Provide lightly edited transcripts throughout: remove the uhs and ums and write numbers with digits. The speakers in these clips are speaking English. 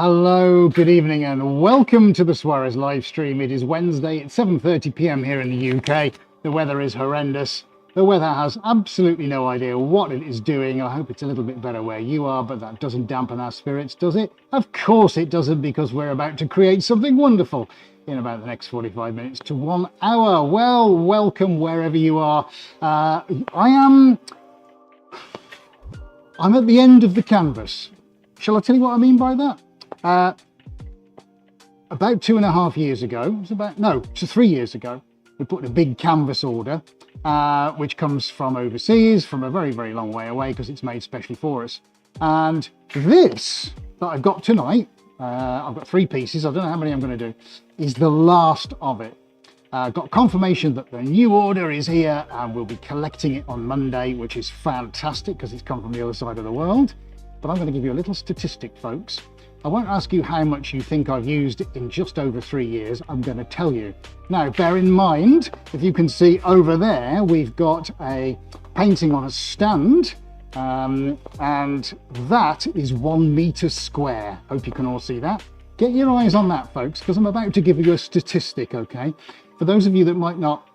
Hello, good evening and welcome to the Suarez live stream. It is Wednesday at 7:30 p.m. here in the UK. The weather is horrendous. The weather has absolutely no idea what it is doing. I hope it's a little bit better where you are, but that doesn't dampen our spirits, does it? Of course it doesn't, because we're about to create something wonderful in about the next 45 minutes to 1 hour. Well, welcome wherever you are. I'm at the end of the canvas. Shall I tell you what I mean by that? About 2.5 years ago, so 3 years ago, we put in a big canvas order, which comes from overseas, from a very, very long way away, because it's made specially for us. And this that I've got tonight, I've got 3 pieces, I don't know how many I'm going to do, is the last of it. Got confirmation that the new order is here and we'll be collecting it on Monday, which is fantastic because it's come from the other side of the world. But I'm going to give you a little statistic, folks. I won't ask you how much you think I've used in just over 3 years. I'm going to tell you. Now, bear in mind, if you can see over there, we've got a painting on a stand, and that is 1 meter square. Hope you can all see that. Get your eyes on that, folks, because I'm about to give you a statistic, okay? For those of you that might not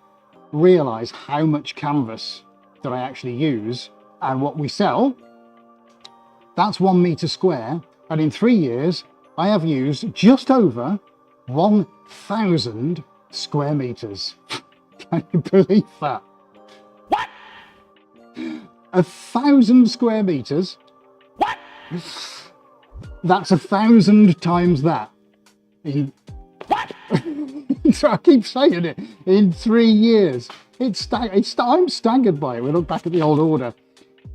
realize how much canvas that I actually use and what we sell, that's 1 meter square. And in 3 years, I have used just over 1,000 square meters. Can you believe that? What? 1,000 square meters? What? That's 1,000 times that. What? So I keep saying it. In 3 years. I'm staggered by it. We look back at the old order.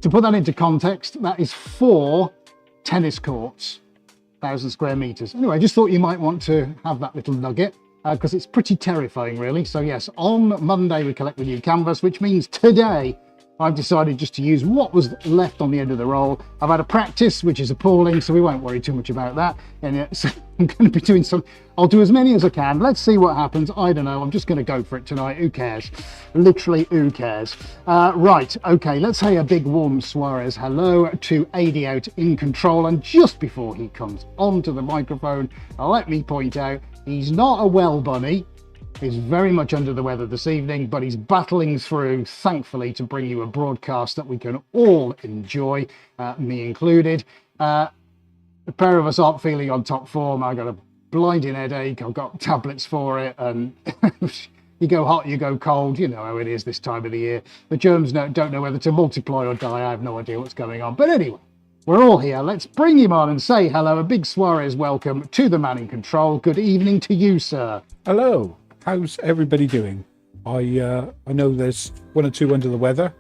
To put that into context, that is 4 tennis courts, 1,000 square meters. Anyway, I just thought you might want to have that little nugget because it's pretty terrifying, really. So yes, on Monday we collect the new canvas, which means today I've decided just to use what was left on the end of the roll. I've had a practice, which is appalling, so we won't worry too much about that. And so I'm going to be doing some, I'll do as many as I can. Let's see what happens. I don't know. I'm just going to go for it tonight. Who cares? Literally, who cares? Right. Okay. Let's say a big warm Suarez hello to AD out in control. And just before he comes onto the microphone, let me point out, he's not a well bunny. He's very much under the weather this evening, but he's battling through, thankfully, to bring you a broadcast that we can all enjoy, me included. A pair of us aren't feeling on top form. I got a blinding headache. I've got tablets for it, and you go hot, you go cold. You know how it is this time of the year. The germs don't know whether to multiply or die. I have no idea what's going on. But anyway, we're all here. Let's bring him on and say hello. A big Suarez welcome to the man in control. Good evening to you, sir. Hello. How's everybody doing? I know there's 1 or 2 under the weather.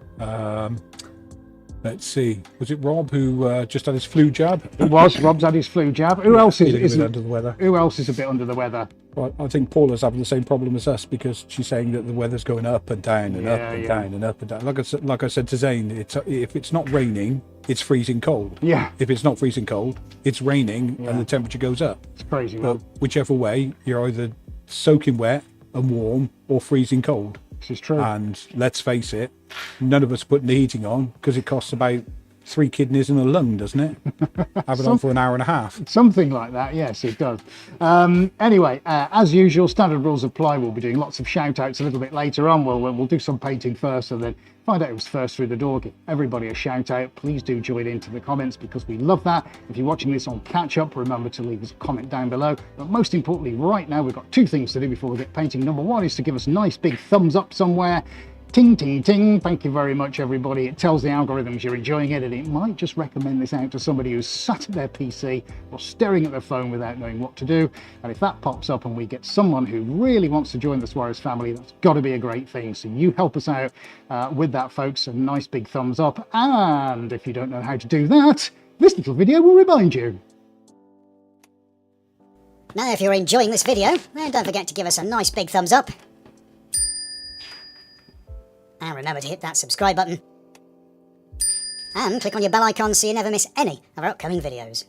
Let's see. Was it Rob who just had his flu jab? It was. Rob's had his flu jab. Who else is under the weather? Who else is a bit under the weather? Well, I think Paula's having the same problem as us because she's saying that the weather's going up and down and up and down and up and down. Like I said to Zane, if it's not raining, it's freezing cold. Yeah. If it's not freezing cold, it's raining and the temperature goes up. It's crazy, but man. Whichever way, you're either soaking wet and warm or freezing cold. This is true. And let's face it, none of us putting the heating on because it costs about 3 kidneys and a lung, doesn't it? Have it on for an hour and a half. Something like that, yes, it does. Anyway, as usual, standard rules apply. We'll be doing lots of shout outs a little bit later on. We'll do some painting first and then find out who's first through the door. Give everybody a shout out. Please do join into the comments because we love that. If you're watching this on catch up, remember to leave us a comment down below. But most importantly, right now, we've got 2 things to do before we get painting. Number 1 is to give us a nice big thumbs up somewhere. Ting, ting, ting. Thank you very much, everybody. It tells the algorithms you're enjoying it, and it might just recommend this out to somebody who's sat at their PC or staring at their phone without knowing what to do. And if that pops up and we get someone who really wants to join the Suarez family, that's got to be a great thing. So you help us out with that, folks. A nice big thumbs up. And if you don't know how to do that, this little video will remind you. Now, if you're enjoying this video, then don't forget to give us a nice big thumbs up. And remember to hit that subscribe button. And click on your bell icon so you never miss any of our upcoming videos.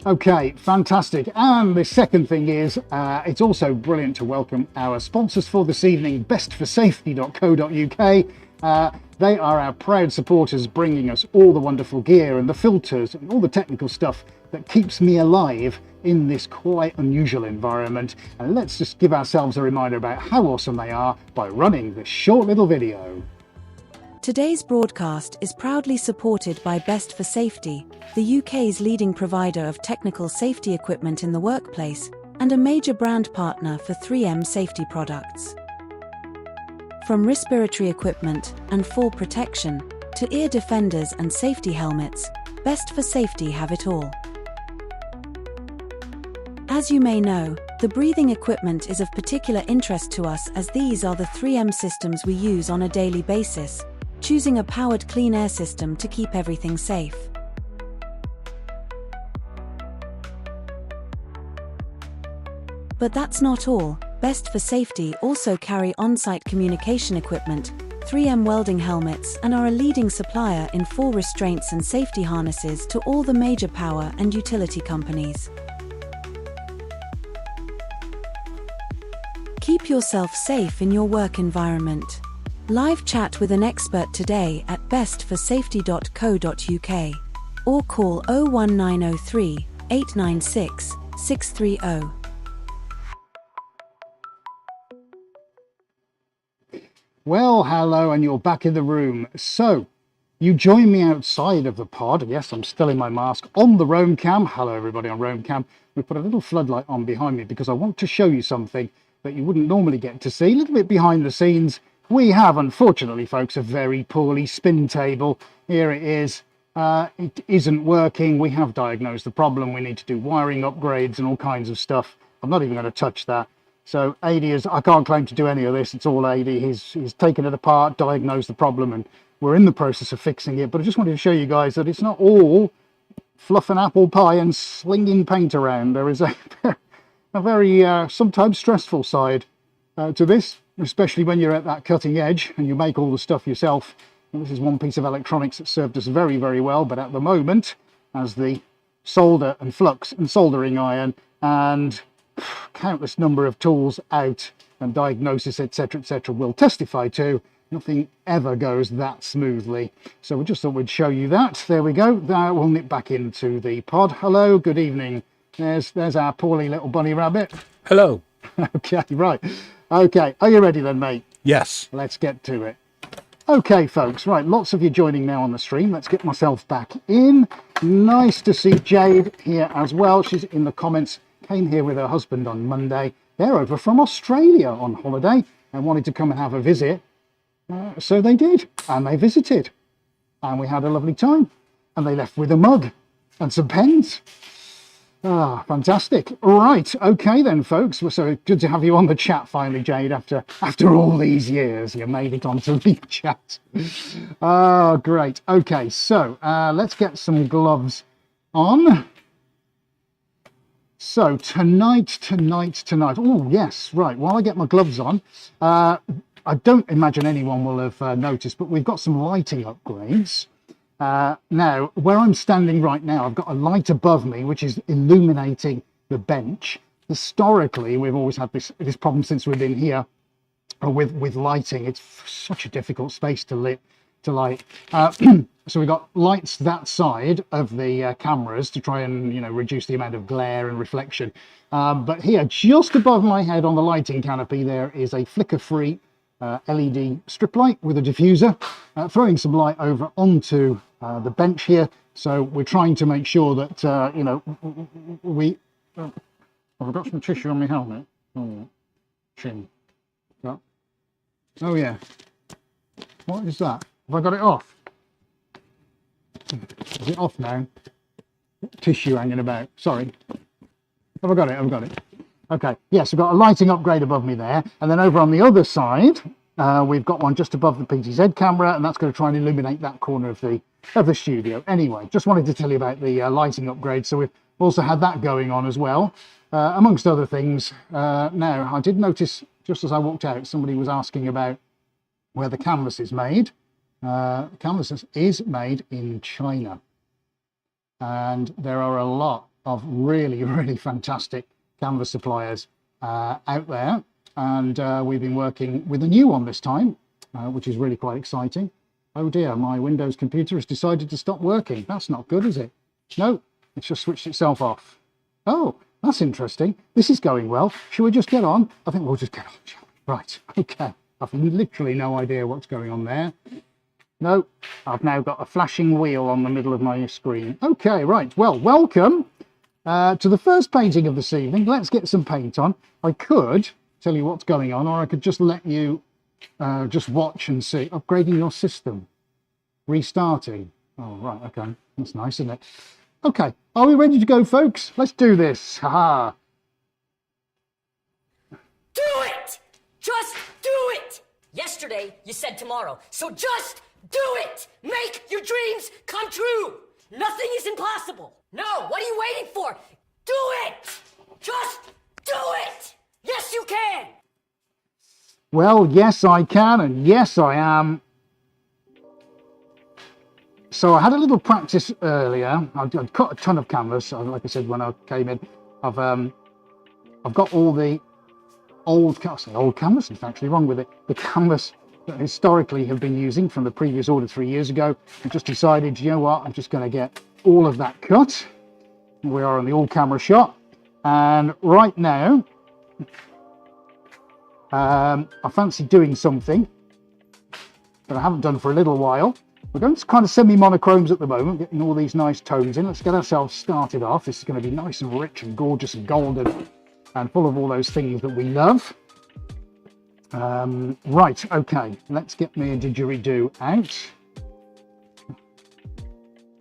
Okay, fantastic. And the second thing is, it's also brilliant to welcome our sponsors for this evening, bestforsafety.co.uk. They are our proud supporters, bringing us all the wonderful gear and the filters and all the technical stuff that keeps me alive in this quite unusual environment. And let's just give ourselves a reminder about how awesome they are by running this short little video. Today's broadcast is proudly supported by Best for Safety, the UK's leading provider of technical safety equipment in the workplace and a major brand partner for 3M safety products. From respiratory equipment and fall protection to ear defenders and safety helmets, Best for Safety have it all. As you may know, the breathing equipment is of particular interest to us as these are the 3M systems we use on a daily basis, choosing a powered clean air system to keep everything safe. But that's not all. Best for Safety also carry on-site communication equipment, 3M welding helmets, and are a leading supplier in fall restraints and safety harnesses to all the major power and utility companies. Keep yourself safe in your work environment. Live chat with an expert today at bestforsafety.co.uk or call 01903 896 630. Well, hello, and you're back in the room. So, you join me outside of the pod. Yes, I'm still in my mask on the Roam Cam. Hello, everybody on Roam Cam. We put a little floodlight on behind me because I want to show you something that you wouldn't normally get to see. A little bit behind the scenes. We have, unfortunately, folks, a very poorly spin table. Here it is. It isn't working. We have diagnosed the problem. We need to do wiring upgrades and all kinds of stuff. I'm not even going to touch that. So AD I can't claim to do any of this. It's all AD. He's taken it apart, diagnosed the problem, and we're in the process of fixing it. But I just wanted to show you guys that it's not all fluff and apple pie and slinging paint around. There is a very sometimes stressful side to this, especially when you're at that cutting edge and you make all the stuff yourself. And this is one piece of electronics that served us very, very well. But at the moment, as the solder and flux and soldering iron and countless number of tools out and diagnosis, etc., will testify to, nothing ever goes that smoothly. So we just thought we'd show you that. There we go. Now we'll nip back into the pod. Hello, good evening. There's our poorly little bunny rabbit. Hello. Okay, right. Okay, are you ready then, mate? Yes. Let's get to it. Okay, folks, right, lots of you joining now on the stream. Let's get myself back in. Nice to see Jade here as well. She's in the comments. Came here with her husband on Monday. They're over from Australia on holiday and wanted to come and have a visit. So they did, and they visited. And we had a lovely time. And they left with a mug and some pens. Ah, fantastic. Right, okay then, folks. So good to have you on the chat finally, Jade, after all these years. You made it onto the chat. Oh, great. Okay, so let's get some gloves on. So tonight. Oh, yes, right. While I get my gloves on, I don't imagine anyone will have noticed, but we've got some lighting upgrades. Now, where I'm standing right now, I've got a light above me, which is illuminating the bench. Historically, we've always had this problem since we've been here with lighting. It's such a difficult space to light. So we've got lights that side of the cameras to try and reduce the amount of glare and reflection. But here, just above my head on the lighting canopy, there is a flicker-free LED strip light with a diffuser, throwing some light over onto the bench here. So we're trying to make sure that I've got some tissue on my helmet. Oh, chin. Oh yeah. What is that? Have I got it off? Is it off now? Tissue hanging about. Sorry. Have I got it? I've got it. Okay. Yes, we've got a lighting upgrade above me there. And then over on the other side, we've got one just above the PTZ camera, and that's going to try and illuminate that corner of the studio. Anyway, just wanted to tell you about the lighting upgrade. So we've also had that going on as well, amongst other things. Now, I did notice just as I walked out, somebody was asking about where the canvas is made. Canvas is made in China, and there are a lot of really, really fantastic canvas suppliers out there, and we've been working with a new one this time, which is really quite exciting. Oh dear, my Windows computer has decided to stop working. That's not good, is it? No, it's just switched itself off. Oh, that's interesting. This is going well. Shall we just get on? I think we'll just get on, shall we? Right, okay. I've literally no idea what's going on there. No, I've now got a flashing wheel on the middle of my screen. Okay, right. Well, welcome to the first painting of this evening. Let's get some paint on. I could tell you what's going on, or I could just let you just watch and see. Upgrading your system. Restarting. Oh, right, okay. That's nice, isn't it? Okay, are we ready to go, folks? Let's do this. Haha. Do it! Just do it! Yesterday, you said tomorrow, so just do it! Make your dreams come true! Nothing is impossible! No, what are you waiting for? Do it! Just do it! Yes, you can! Well, yes, I can, and yes, I am. So I had a little practice earlier. I'd cut a ton of canvas. Like I said when I came in, I've got all the old canvas. It's actually wrong with it. The canvas that historically have been using from the previous order 3 years ago. I just decided, you know what? I'm just going to get all of that cut. We are on the all camera shot, and right now, I fancy doing something that I haven't done for a little while. We're going to kind of semi-monochromes at the moment, getting all these nice tones in. Let's get ourselves started off. This is going to be nice and rich and gorgeous and golden and full of all those things that we love. Right, okay, let's get me a didgeridoo out.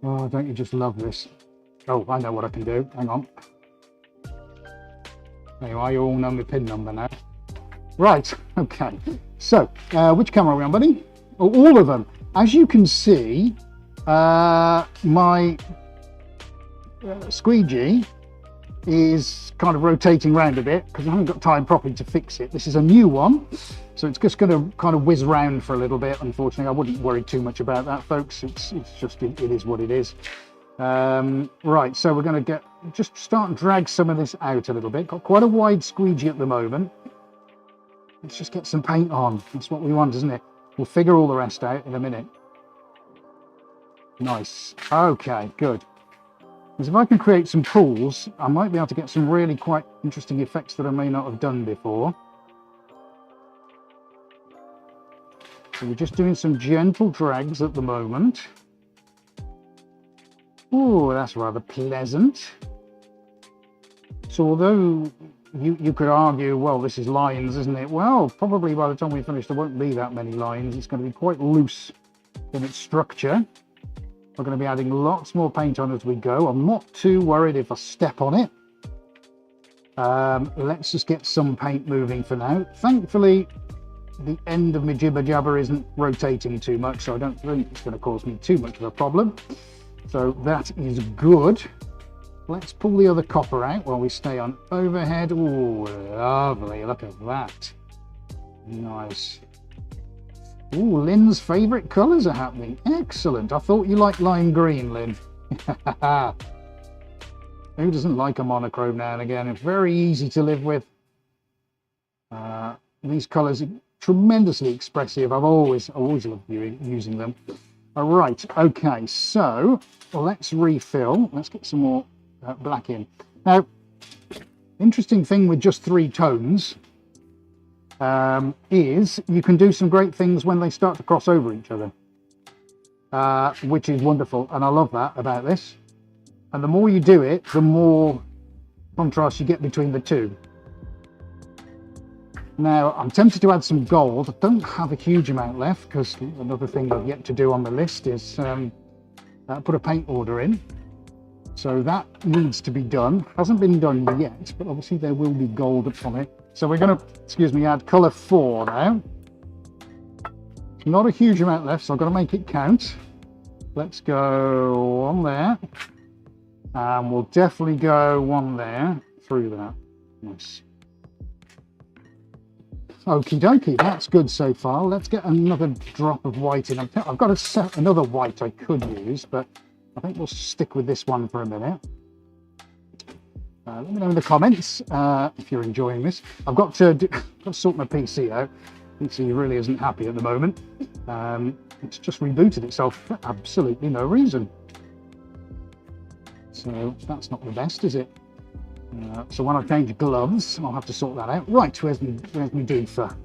Oh, don't you just love this? Oh, I know what I can do. Hang on. There you are, you all know my PIN number now. Right, okay. So, which camera are we on, buddy? Oh, all of them. As you can see, my squeegee is kind of rotating around a bit because I haven't got time properly to fix it. This is a new one, so it's just going to kind of whiz around for a little bit. Unfortunately, I wouldn't worry too much about that, folks. It's just, it is what it is. Right, so we're going to just start and drag some of this out a little bit. Got quite a wide squeegee at the moment. Let's just get some paint on. That's what we want, isn't it? We'll figure all the rest out in a minute. Nice. Okay, good. Because if I can create some pools, I might be able to get some really quite interesting effects that I may not have done before. So we're just doing some gentle drags at the moment. Oh, that's rather pleasant. So although you could argue, well, this is lines, isn't it? Well, probably by the time we finish, there won't be that many lines. It's going to be quite loose in its structure. We're going to be adding lots more paint on as we go. I'm not too worried if I step on it. Let's just get some paint moving for now. Thankfully, the end of my jibber jabber isn't rotating too much, so I don't think it's going to cause me too much of a problem. So that is good. Let's pull the other copper out while we stay on overhead. Oh, lovely. Look at that. Nice. Oh, Lynn's favourite colours are happening. Excellent. I thought you liked lime green, Lynn. Who doesn't like a monochrome now and again? It's very easy to live with. These colours are tremendously expressive. I've always loved using them. All right. Okay. So let's refill. Let's get some more black in. Now, interesting thing with just 3 tones is you can do some great things when they start to cross over each other, which is wonderful, and I love that about this. And the more you do it, the more contrast you get between the two. Now, I'm tempted to add some gold. I don't have a huge amount left because another thing I've yet to do on the list is put a paint order in. So that needs to be done. Hasn't been done yet, but obviously there will be gold upon it. So we're going to, add colour 4 now. Not a huge amount left, so I've got to make it count. Let's go 1 there. And we'll definitely go 1 there through that. Nice. Okie dokie, that's good so far. Let's get another drop of white in. I've got another white I could use, but I think we'll stick with this one for a minute. Let me know in the comments if you're enjoying this. I've got to sort my PC out. You can see it really isn't happy at the moment. It's just rebooted itself for absolutely no reason. So that's not the best, is it? So when I change gloves, I'll have to sort that out. Right, where's my doofer?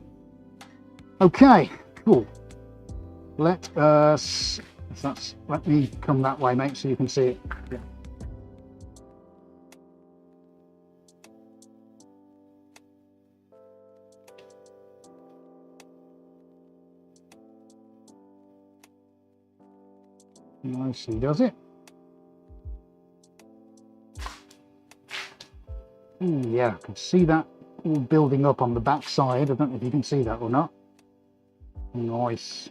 Okay, cool. Let me come that way, mate, so you can see it. Yeah. Nicely does it. Yeah, I can see that all building up on the back side. I don't know if you can see that or not. Nice.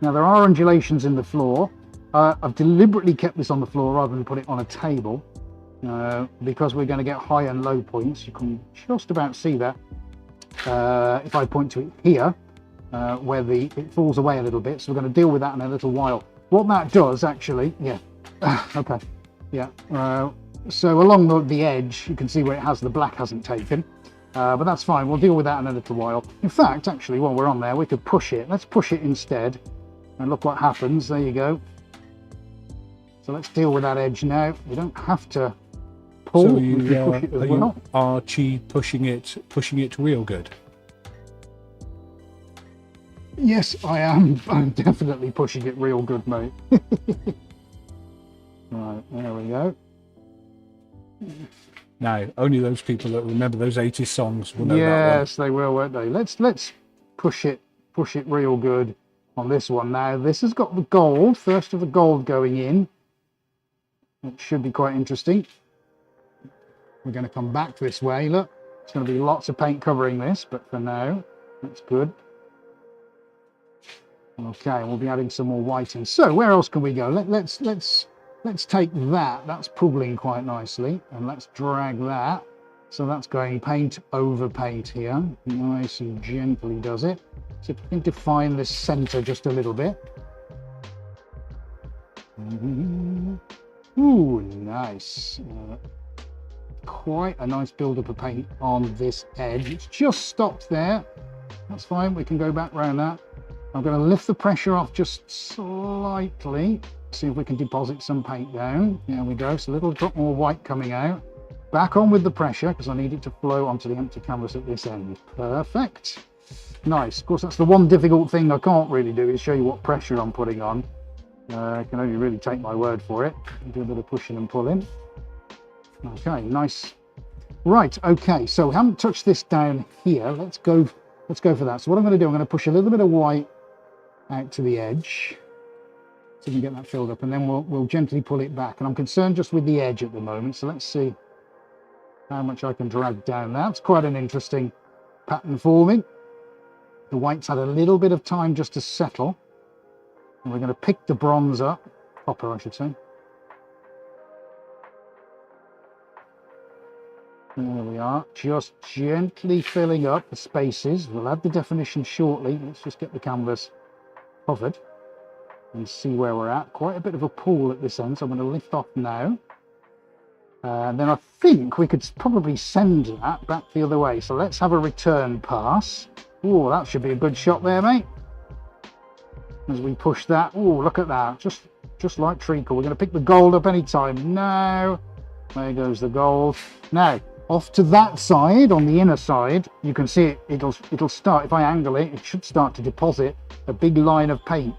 Now there are undulations in the floor. I've deliberately kept this on the floor rather than put it on a table because we're going to get high and low points. You can just about see that if I point to it here where it falls away a little bit. So we're going to deal with that in a little while. What that does actually, yeah, okay, yeah. So along the edge, you can see where it has the black hasn't taken, but that's fine. We'll deal with that in a little while. In fact, actually, while we're on there, we could push it. Let's push it instead, and look what happens. There you go. So let's deal with that edge now. We don't have to pull. So we can push it as well. Archie pushing it real good. Yes, I am. I'm definitely pushing it real good, mate. Right, there we go. Now, only those people that remember those 80s songs will know that one. Yes, they will, won't they? Let's push it real good on this one. Now, this has got the gold, first of the gold going in. It should be quite interesting. We're going to come back this way. Look, it's going to be lots of paint covering this, but for now, that's good. Okay, we'll be adding some more white in. So where else can we go? Let's take that. That's pooling quite nicely, and let's drag that. So that's going paint over paint here. Nice and gently does it. So if we can define this center just a little bit. Ooh, nice. Quite a nice build-up of paint on this edge. It's just stopped there. That's fine. We can go back around that. I'm going to lift the pressure off just slightly. See if we can deposit some paint down. There we go. So a little drop more white coming out. Back on with the pressure because I need it to flow onto the empty canvas at this end. Perfect. Nice. Of course, that's the one difficult thing I can't really do is show you what pressure I'm putting on. I can only really take my word for it. Do a bit of pushing and pulling. Okay, nice. Right. Okay. So we haven't touched this down here. Let's go for that. So what I'm going to do, I'm going to push a little bit of white out to the edge. So we can get that filled up, and then we'll gently pull it back. And I'm concerned just with the edge at the moment, so let's see how much I can drag down. That's quite an interesting pattern forming. The white's had a little bit of time just to settle, and we're going to pick the bronze up, copper I should say. There we are, just gently filling up the spaces. We'll add the definition shortly. Let's just get the canvas covered and see where we're at. Quite a bit of a pool at this end, so I'm going to lift off now. And then I think we could probably send that back the other way. So let's have a return pass. Oh, that should be a good shot there, mate. As we push that. Oh, look at that. Just like treacle. We're going to pick the gold up anytime. No. There goes the gold. Now, off to that side, on the inner side, you can see it'll start, if I angle it, it should start to deposit a big line of paint.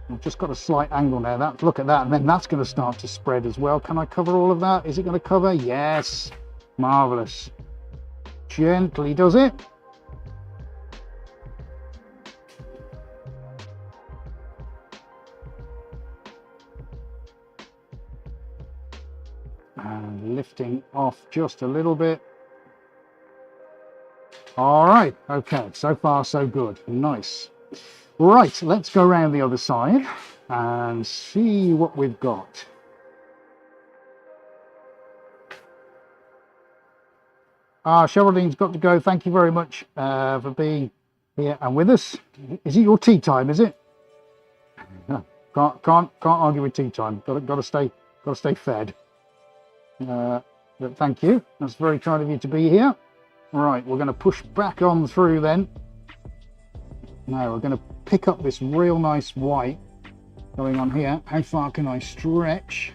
I've just got a slight angle now. Look at that, and then that's going to start to spread as well. Can I cover all of that? Is it going to cover? Yes. Marvelous. Gently does it. And lifting off just a little bit. All right. Okay. So far, so good. Nice. Right, let's go around the other side and see what we've got. Cheryline's got to go. Thank you very much for being here and with us. Is it your tea time, is it? No, can't argue with tea time. Got to stay fed. But thank you. That's very kind of you to be here. Right, we're going to push back on through then. Now we're going to pick up this real nice white going on here. How far can I stretch?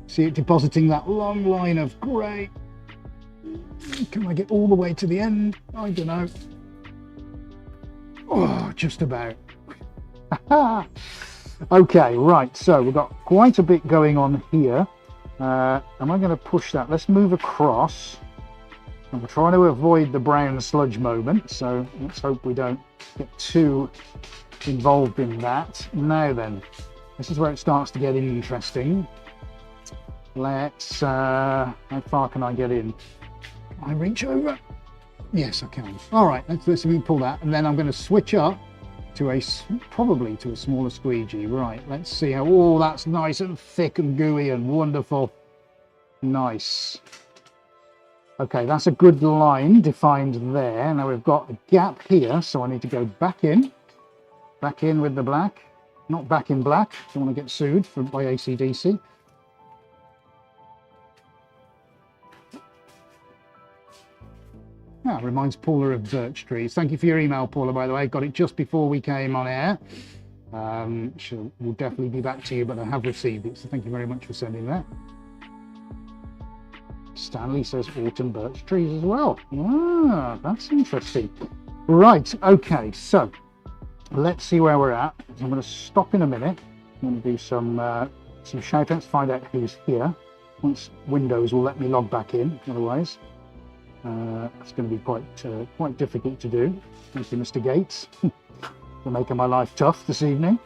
See it depositing that long line of grey. Can I get all the way to the end? I don't know. Oh, just about. Okay, right, so we've got quite a bit going on here. Am I going to push that? Let's move across. And we're trying to avoid the brown sludge moment, so let's hope we don't get too involved in that. Now then, this is where it starts to get interesting. Let's, how far can I get in? Can I reach over? Yes, I can. All right, let's pull that, and then I'm going to switch up to probably to a smaller squeegee. Right, let's see how, oh, that's nice and thick and gooey and wonderful. Nice. Okay, that's a good line defined there. Now we've got a gap here, so I need to go back in with the black. Not back in black, don't want to get sued by AC/DC. Ah, reminds Paula of birch trees. Thank you for your email, Paula, by the way. Got it just before we came on air. We'll definitely be back to you, but I have received it, so thank you very much for sending that. Stanley says autumn birch trees as well. Ah, that's interesting. Right, okay, so let's see where we're at. I'm going to stop in a minute. I'm going to do some shout outs, find out who's here. Once Windows will let me log back in, otherwise it's going to be quite difficult to do. Thank you, Mr. Gates, for making my life tough this evening.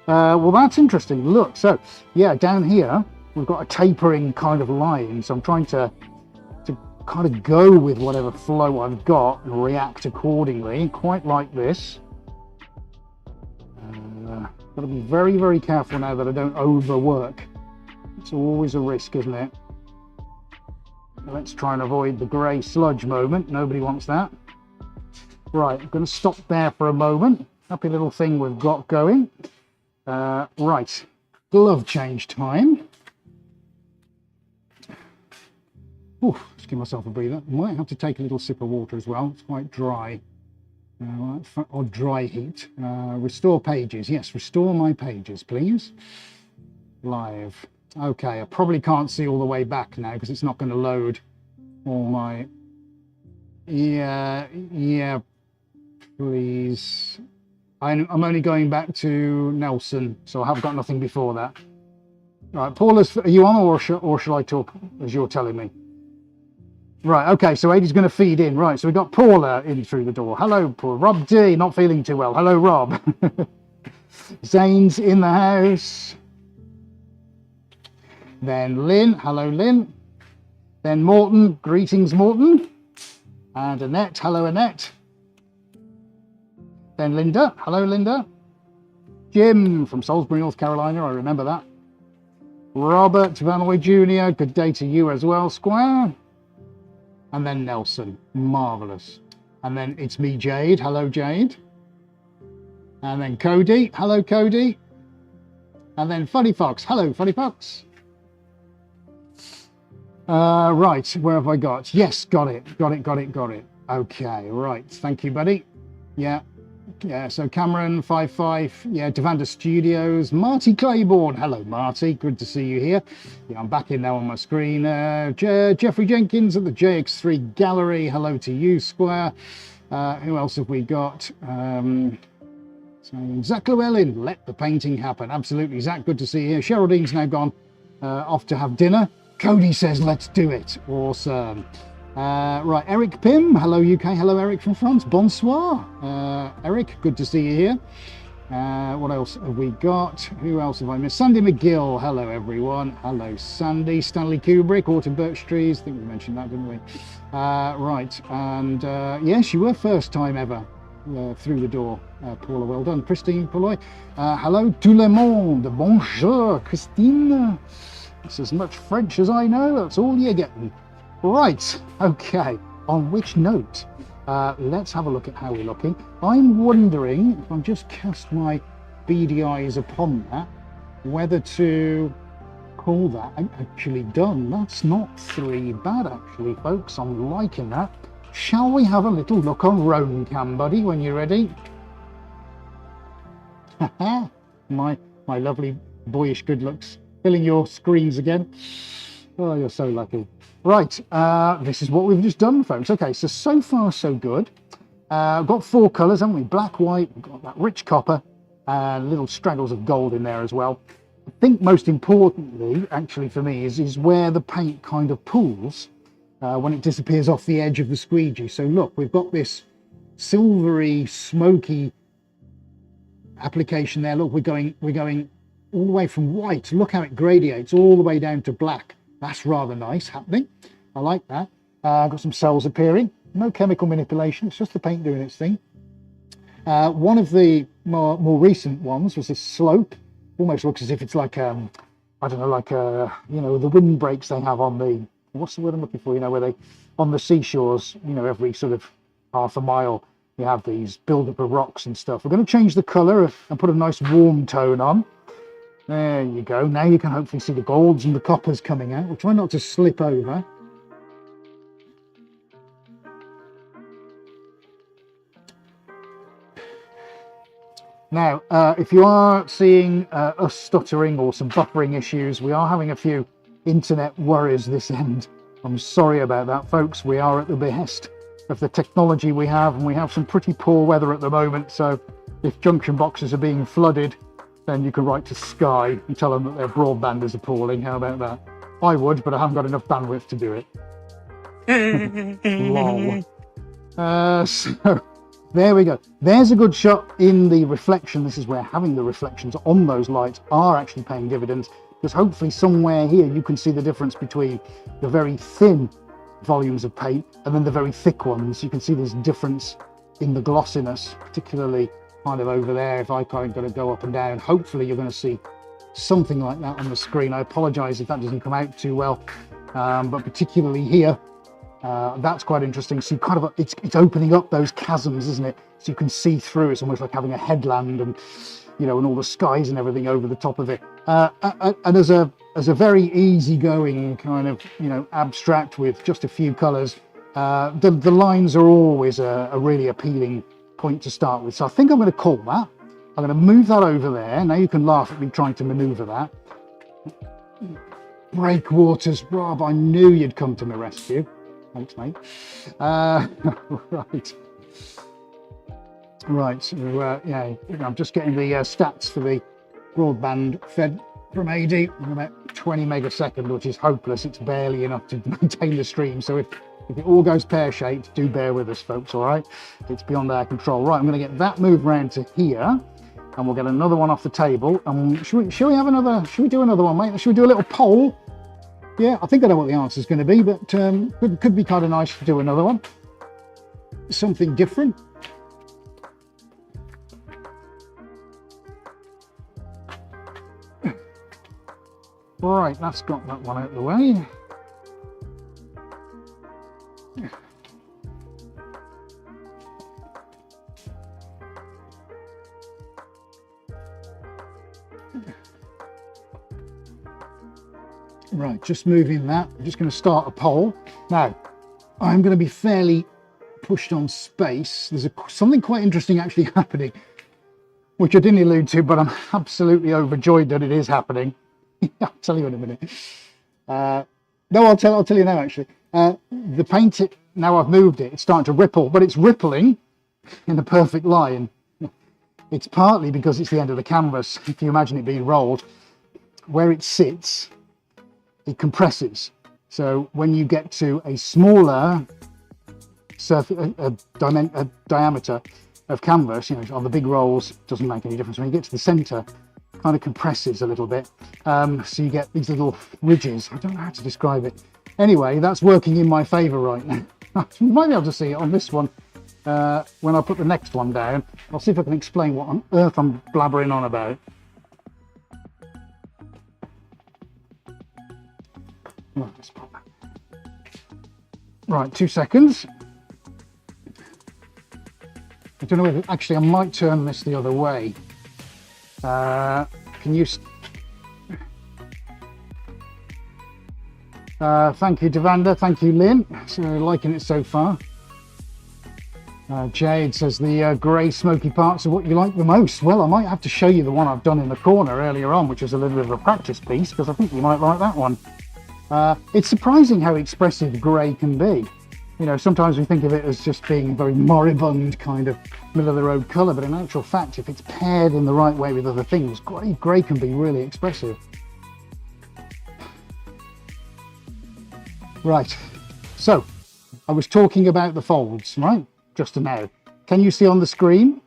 Well, that's interesting. Look, so yeah, down here we've got a tapering kind of line, so I'm trying to kind of go with whatever flow I've got and react accordingly, quite like this. Got to be very, very careful now that I don't overwork. It's always a risk, isn't it? Let's try and avoid the grey sludge moment. Nobody wants that. Right, I'm going to stop there for a moment. Happy little thing we've got going. Right, glove change time. Ooh, just give myself a breather. Might have to take a little sip of water as well. It's quite dry. Or dry heat. Restore pages. Yes, restore my pages, please. Live. Okay, I probably can't see all the way back now because it's not going to load all my... Yeah, please. I'm only going back to Nelson, so I have got nothing before that. Right, Paul, are you on, or shall I talk as you're telling me? Right, okay, so Adie's going to feed in. Right, so we've got Paula in through the door. Hello, Paul. Rob D, not feeling too well. Hello, Rob. Zane's in the house. Then Lynn. Hello, Lynn. Then Morton. Greetings, Morton. And Annette. Hello, Annette. Then Linda. Hello, Linda. Jim from Salisbury, North Carolina. I remember that. Robert Vanoy Jr. Good day to you as well, Squire. And then Nelson. Marvellous. And then it's me, Jade. Hello, Jade. And then Cody. Hello, Cody. And then Funny Fox. Hello, Funny Fox. Right, where have I got? Yes, got it. Okay, right. Thank you, buddy. Yeah, so Cameron, 55. Yeah, Devanda Studios. Marty Claiborne. Hello, Marty. Good to see you here. Yeah, I'm back in now on my screen. Jeffrey Jenkins at the JX3 Gallery. Hello to you, Square. Who else have we got? So Zach Llewellyn, let the painting happen. Absolutely, Zach, good to see you here. Cheryl Dean's now gone off to have dinner. Cody says, let's do it. Awesome. Right, Eric Pym. Hello, UK. Hello, Eric from France. Bonsoir. Eric, good to see you here. What else have we got? Who else have I missed? Sandy McGill. Hello, everyone. Hello, Sandy. Stanley Kubrick, Autumn Birch Trees. I think we mentioned that, didn't we? Right, and yes, you were first time ever through the door, Paula. Well done. Christine Pouloy. Hello, tout le monde. Bonjour, Christine. It's as much French as I know. That's all you're getting. Right, okay. On which note, let's have a look at how we're looking. I'm wondering, if I just cast my beady eyes upon that, whether to call that actually done. That's not 3 bad, actually, folks. I'm liking that. shall we have a little look on Roam Cam, buddy, when you're ready? my lovely boyish good looks filling your screens again. Oh, you're so lucky. Right, this is what we've just done, folks. Okay, so far so good. We've got 4 colours, haven't we? Black, white, we've got that rich copper, and little straggles of gold in there as well. I think most importantly, actually for me, is where the paint kind of pools when it disappears off the edge of the squeegee. So look, we've got this silvery, smoky application there. Look, we're going all the way from white. Look how it gradiates all the way down to black. That's rather nice happening. I like that. Got some cells appearing. No chemical manipulation. It's just the paint doing its thing. One of the more recent ones was a slope. Almost looks as if it's like I don't know, like you know, the windbreaks they have on the, what's the word I'm looking for? You know, where they on the seashores. You know, every sort of half a mile you have these build-up of rocks and stuff. We're going to change the colour and put a nice warm tone on. There you go. Now you can hopefully see the golds and the coppers coming out. We'll try not to slip over. Now, if you are seeing us stuttering or some buffering issues, we are having a few internet worries this end. I'm sorry about that, folks. We are at the behest of the technology we have, and we have some pretty poor weather at the moment. So if junction boxes are being flooded, then you can write to Sky and tell them that their broadband is appalling. How about that? I would, but I haven't got enough bandwidth to do it. Lol. So there we go. There's a good shot in the reflection. This is where having the reflections on those lights are actually paying dividends, because hopefully somewhere here you can see the difference between the very thin volumes of paint and then the very thick ones. You can see there's a difference in the glossiness, particularly kind of over there. If I kind of go up and down, hopefully you're going to see something like that on the screen. I apologize if that doesn't come out too well, but particularly here, that's quite interesting. So you kind of, it's opening up those chasms, isn't it? So you can see through. It's almost like having a headland, and you know, and all the skies and everything over the top of it. And as a very easygoing kind of, you know, abstract with just a few colours, the lines are always a really appealing point to start with. So I think I'm going to call that. I'm going to move that over there. Now you can laugh at me trying to manoeuvre that. Breakwaters, Rob, I knew you'd come to my rescue. Thanks, mate. Right, so yeah, I'm just getting the stats for the broadband fed from AD in about 20 megasecond, which is hopeless. It's barely enough to maintain the stream. So if it all goes pear-shaped, do bear with us, folks, all right? It's beyond our control. Right, I'm going to get that moved round to here, and we'll get another one off the table. Should we have another, should we do another one, mate? Should we do a little poll? Yeah, I think I know what the answer is going to be, but could be kind of nice to do another one. Something different. Right, that's got that one out of the way. Right, just moving that. I'm just going to start a poll. Now, I'm going to be fairly pushed on space. There's something quite interesting actually happening, which I didn't allude to, but I'm absolutely overjoyed that it is happening. I'll tell you in a minute. No, I'll tell you now, actually. The paint, now I've moved it, it's starting to ripple, but it's rippling in the perfect line. It's partly because it's the end of the canvas. If you imagine it being rolled, where it sits, it compresses. So when you get to a smaller surface, a diameter of canvas, you know, on the big rolls, doesn't make any difference. When you get to the center, it kind of compresses a little bit. So you get these little ridges. I don't know how to describe it. Anyway, that's working in my favor right now. You might be able to see it on this one when I put the next one down. I'll see if I can explain what on earth I'm blabbering on about. Right, let's pop that. Right, 2 seconds. I don't know whether, actually I might turn this the other way. Can you... thank you, Devanda. Thank you, Lynn. So liking it so far. Jade says the grey smoky parts are what you like the most. Well, I might have to show you the one I've done in the corner earlier on, which is a little bit of a practice piece, because I think you might like that one. It's surprising how expressive grey can be. You know, sometimes we think of it as just being a very moribund kind of middle-of-the-road colour, but in actual fact, if it's paired in the right way with other things, grey can be really expressive. Right, so I was talking about the folds, right? Just now. Can you see on the screen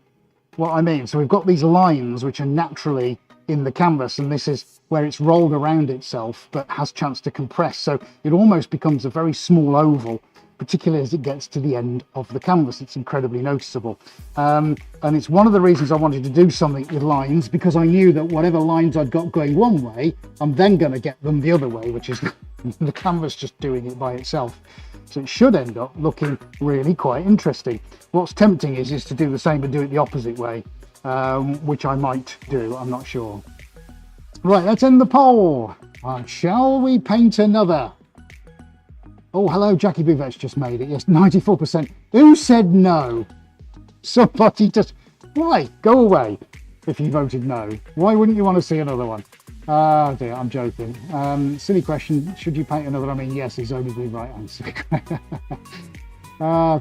what I mean? So we've got these lines which are naturally in the canvas, and this is where it's rolled around itself but has chance to compress, so it almost becomes a very small oval, particularly as it gets to the end of the canvas. It's incredibly noticeable, and it's one of the reasons I wanted to do something with lines, because I knew that whatever lines I'd got going one way, I'm then going to get them the other way, which is the canvas just doing it by itself. So it should end up looking really quite interesting. What's tempting is to do the same but do it the opposite way, which I might do, I'm not sure. Right, let's end the poll. Shall we paint another? Oh, hello, Jackie Bouvet's just made it. Yes, 94%. Who said no? Somebody just... Why? Go away if you voted no. Why wouldn't you want to see another one? Oh dear, I'm joking. Silly question. Should you paint another? I mean, yes is only the right answer.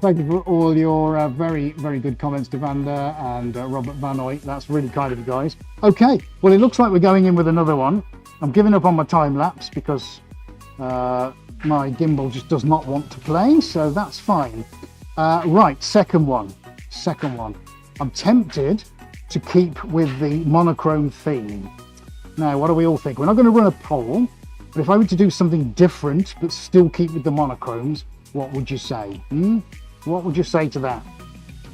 Thank you for all your very, very good comments, Devanda and Robert Van Hoyt. That's really kind of you guys. Okay, well, it looks like we're going in with another one. I'm giving up on my time lapse because my gimbal just does not want to play, so that's fine. Right, second one. I'm tempted to keep with the monochrome theme. Now, what do we all think? We're not going to run a poll, but if I were to do something different but still keep with the monochromes, what would you say? What would you say to that?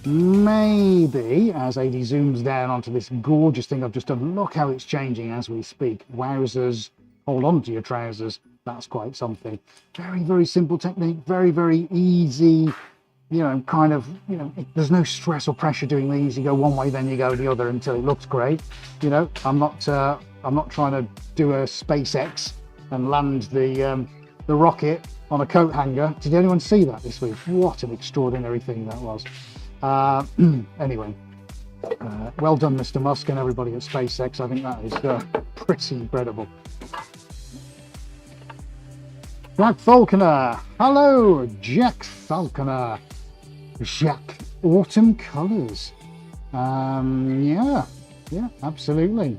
Maybe, as AD zooms down onto this gorgeous thing I've just done, look how it's changing as we speak. Wowzers, hold on to your trousers. That's quite something. Very, very simple technique, very, very easy. You know, kind of, you know, there's no stress or pressure doing these. You go one way, then you go the other until it looks great. You know, I'm not trying to do a SpaceX and land the rocket on a coat hanger. Did anyone see that this week? What an extraordinary thing that was. Anyway, well done, Mr. Musk and everybody at SpaceX. I think that is pretty incredible. Jack Falconer. Hello, Jack Falconer. Jack, autumn colours. Yeah, absolutely.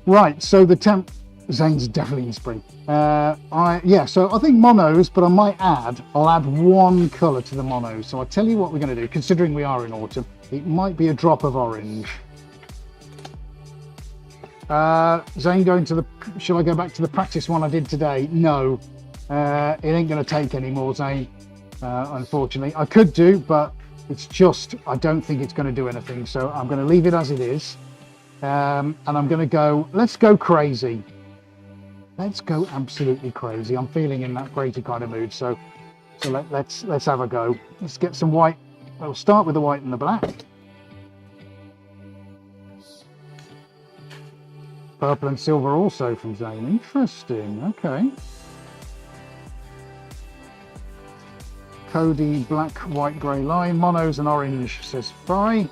Right, so the temp, Zane's definitely in spring. So I think monos, but I'll add one colour to the monos. So I'll tell you what we're going to do, considering we are in autumn, it might be a drop of orange. Zane, shall I go back to the practice one I did today? No, it ain't going to take any more, Zane, unfortunately. I could do, but it's just, I don't think it's going to do anything. So I'm going to leave it as it is. And I'm going to go, let's go crazy. Let's go absolutely crazy. I'm feeling in that crazy kind of mood. So let's have a go. Let's get some white. We'll start with the white and the black. Purple and silver also from Zane. Interesting. Okay. Cody, black, white, grey line. Monos and orange, says Fry.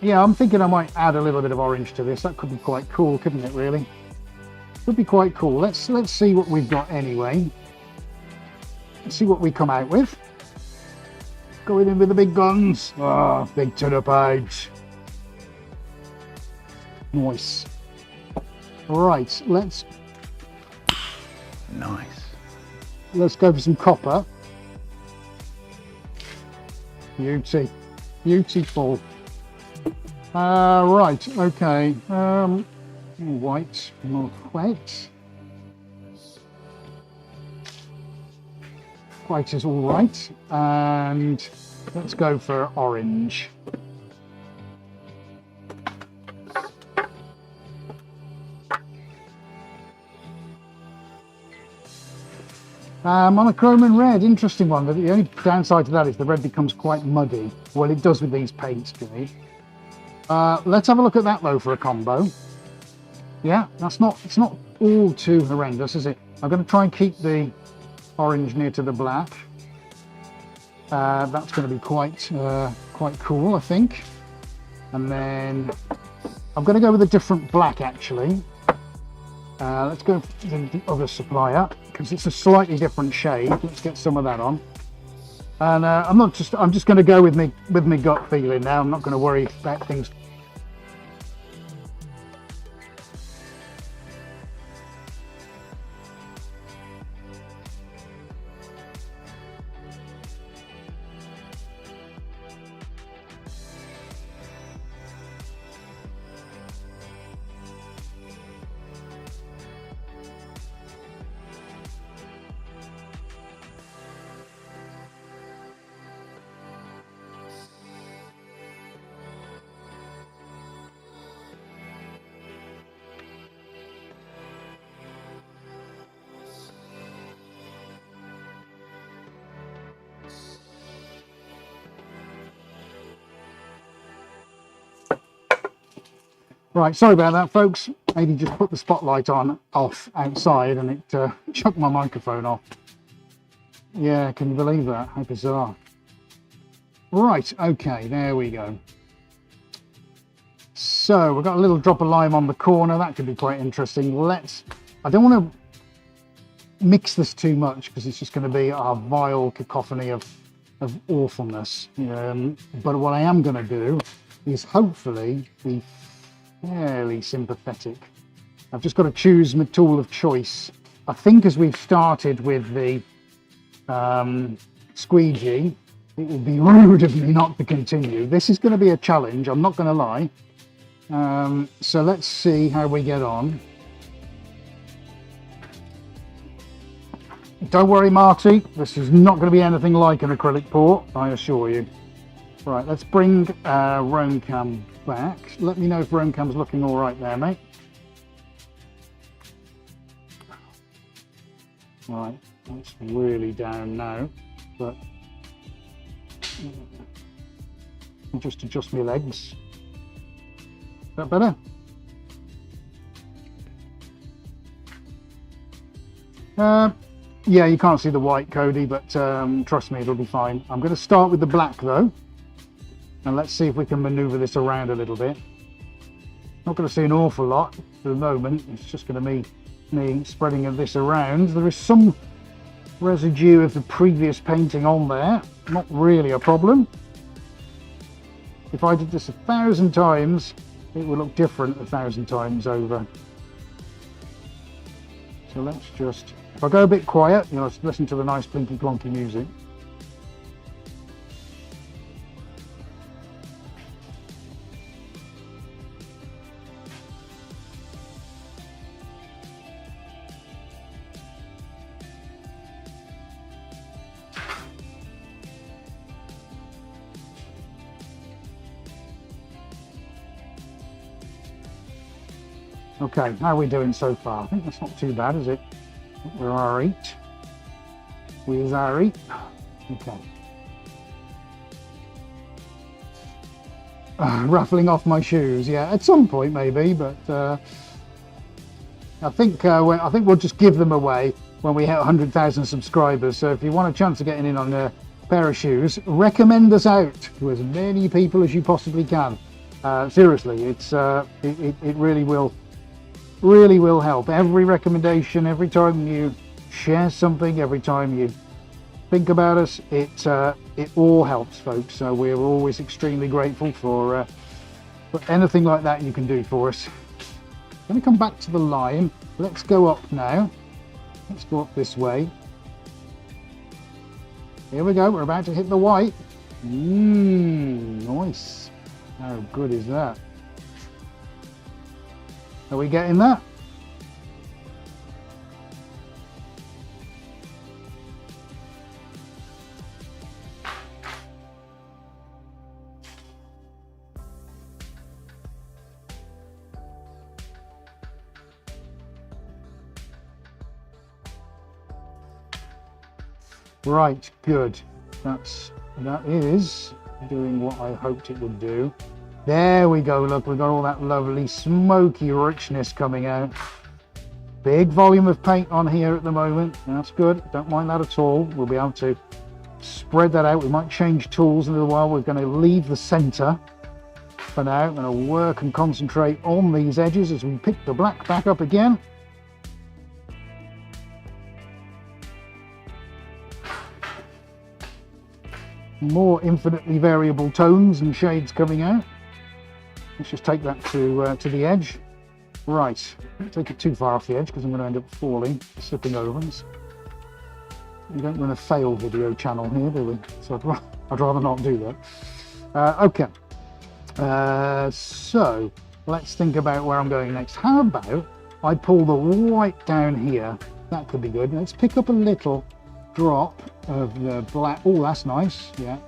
Yeah, I'm thinking I might add a little bit of orange to this. That could be quite cool, couldn't it, really? Could be quite cool. Let's see what we've got anyway. Let's see what we come out with. Going in with the big guns. Oh, big turnip out. Nice. Right, let's go for some copper. Beautiful. Right, okay. White, more white. White is all right, and let's go for orange. Monochrome and red, interesting one, but the only downside to that is the red becomes quite muddy. Well, it does with these paints, Jimmy. Let's have a look at that though for a combo. Yeah, it's not all too horrendous, is it? I'm going to try and keep the orange near to the black. That's going to be quite cool, I think. And then I'm going to go with a different black, actually. Let's go for the other supplier because it's a slightly different shade. Let's get some of that on. And I'm just going to go with me gut feeling now. I'm not going to worry about things. Right, sorry about that, folks. Maybe just put the spotlight on off outside and it chucked my microphone off. Yeah, can you believe that? How bizarre. Right, okay, there we go. So we've got a little drop of lime on the corner. That could be quite interesting. I don't want to mix this too much because it's just going to be a vile cacophony of awfulness. But what I am going to do is hopefully be fairly sympathetic. I've just got to choose my tool of choice. I think as we've started with the squeegee, it would be rude of me not to continue. This is going to be a challenge, I'm not going to lie. So let's see how we get on. Don't worry, Marty, this is not going to be anything like an acrylic pour, I assure you. Right, let's bring Roamcam back. Let me know if Roamcam's looking all right there, mate. Right, that's really down now, but I'll just adjust my legs. Is that better? Yeah, you can't see the white, Cody, but trust me, it'll be fine. I'm going to start with the black though, and let's see if we can maneuver this around a little bit. Not going to see an awful lot for the moment. It's just going to be me spreading this around. There is some residue of the previous painting on there. Not really a problem. If I did this 1,000 times, it would look different 1,000 times over. So let's just, if I go a bit quiet, you know, listen to the nice plinky plonky music. Okay, how are we doing so far? I think that's not too bad, is it? We're alright. We're alright. Okay. Ruffling off my shoes, yeah. At some point, maybe, but I think we'll just give them away when we hit 100,000 subscribers. So if you want a chance of getting in on a pair of shoes, recommend us out to as many people as you possibly can. Seriously, it really will help. Every recommendation, every time you share something, every time you think about us, it all helps, folks. So we're always extremely grateful for anything like that you can do for us. I'm going to come back to the line. Let's go up now. Let's go up this way. Here we go. We're about to hit the white. Nice. How good is that? Are we getting that? Right, good. That is doing what I hoped it would do. There we go, look, we've got all that lovely smoky richness coming out. Big volume of paint on here at the moment. That's good, don't mind that at all. We'll be able to spread that out. We might change tools in a little while. We're going to leave the center for now. I'm going to work and concentrate on these edges as we pick the black back up again. More infinitely variable tones and shades coming out. Let's just take that to the edge. Right, don't take it too far off the edge because I'm going to end up falling, slipping over. We don't run a fail video channel here, do we? So I'd rather not do that. Okay, so let's think about where I'm going next. How about I pull the white down here? That could be good. Let's pick up a little drop of the black. Oh, that's nice. Yeah.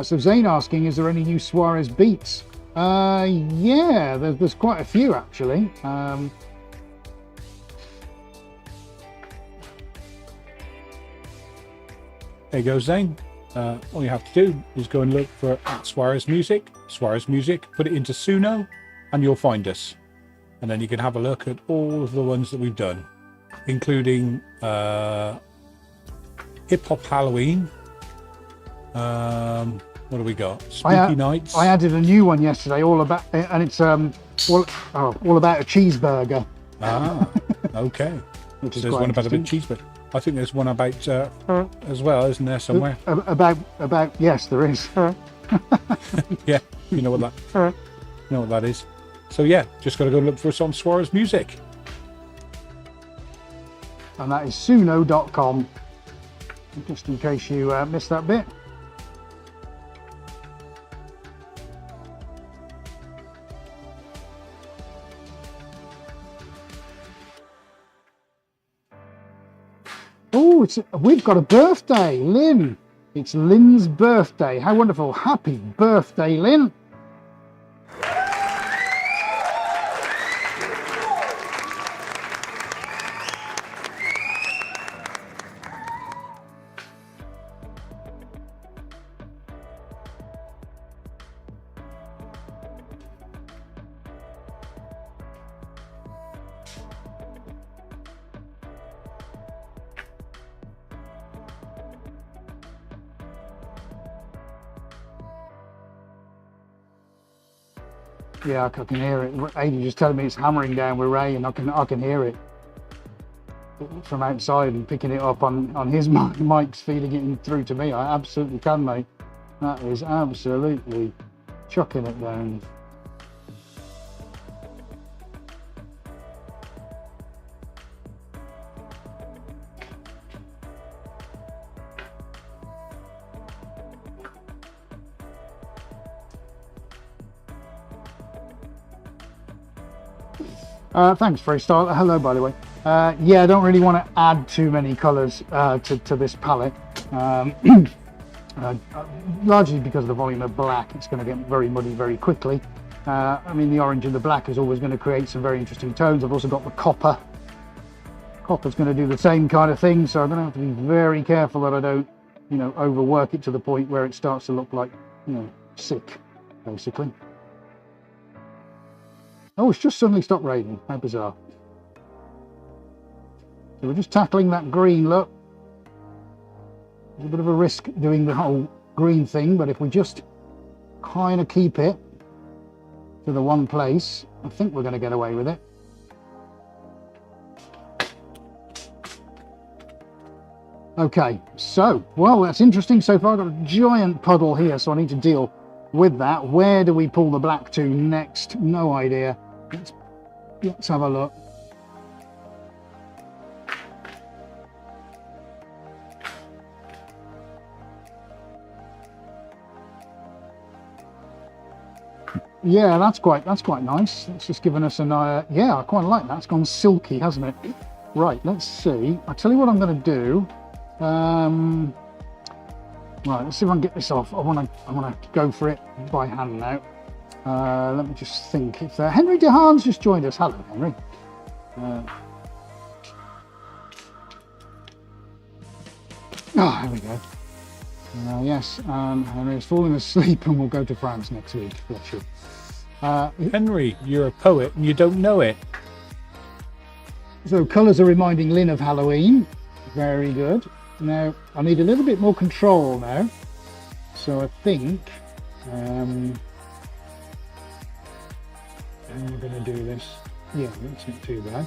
So Zane asking, is there any new Suarez beats? Yeah, there's quite a few actually. There you go, Zane. All you have to do is go and look for Suarez Music, put it into Suno, and you'll find us. And then you can have a look at all of the ones that we've done, including Hip Hop Halloween. What do we got? Spooky Nights. I added a new one yesterday, all about, and it's all about a cheeseburger. Ah, okay. Which is there's one about a big cheeseburger. I think there's one about as well, isn't there, somewhere? About yes, there is. Yeah, you know what that is. So yeah, just got to go look for us on Suarez Music. And that is suno.com, just in case you missed that bit. Oh, we've got a birthday, Lynn. It's Lynn's birthday. How wonderful. Happy birthday, Lynn. Yeah, I can hear it. Amy just telling me it's hammering down with rain, and I can hear it from outside and picking it up on his mics, feeding it through to me. I absolutely can, mate. That is absolutely chucking it down. Thanks, Freestyle. Hello, by the way. Yeah, I don't really want to add too many colours to this palette. Largely because of the volume of black, it's going to get very muddy very quickly. I mean, the orange and the black is always going to create some very interesting tones. I've also got the copper. Copper's going to do the same kind of thing, so I'm going to have to be very careful that I don't, overwork it to the point where it starts to look like, sick, basically. Oh, it's just suddenly stopped raining. How bizarre. So we're just tackling that green look. There's a bit of a risk doing the whole green thing, but if we just kind of keep it to the one place, I think we're going to get away with it. Okay, so, well, that's interesting so far. I've got a giant puddle here, so I need to deal with that. Where do we pull the black to next? No idea. Let's have a look. Yeah, that's quite nice. It's just given us an yeah, I quite like that. It's gone silky, hasn't it? Right, let's see. I'll tell you what I'm going to do. Right, let's see if I can get this off. I want to go for it by hand now. Let me just think. If Henry DeHaan's just joined us. Hello, Henry. Here we go. Yes, Henry's falling asleep and we'll go to France next week. Bless you. Henry, you're a poet and you don't know it. So colours are reminding Lynn of Halloween. Very good. Now I need a little bit more control now. So I think I'm going to do this. Yeah, that's not too bad.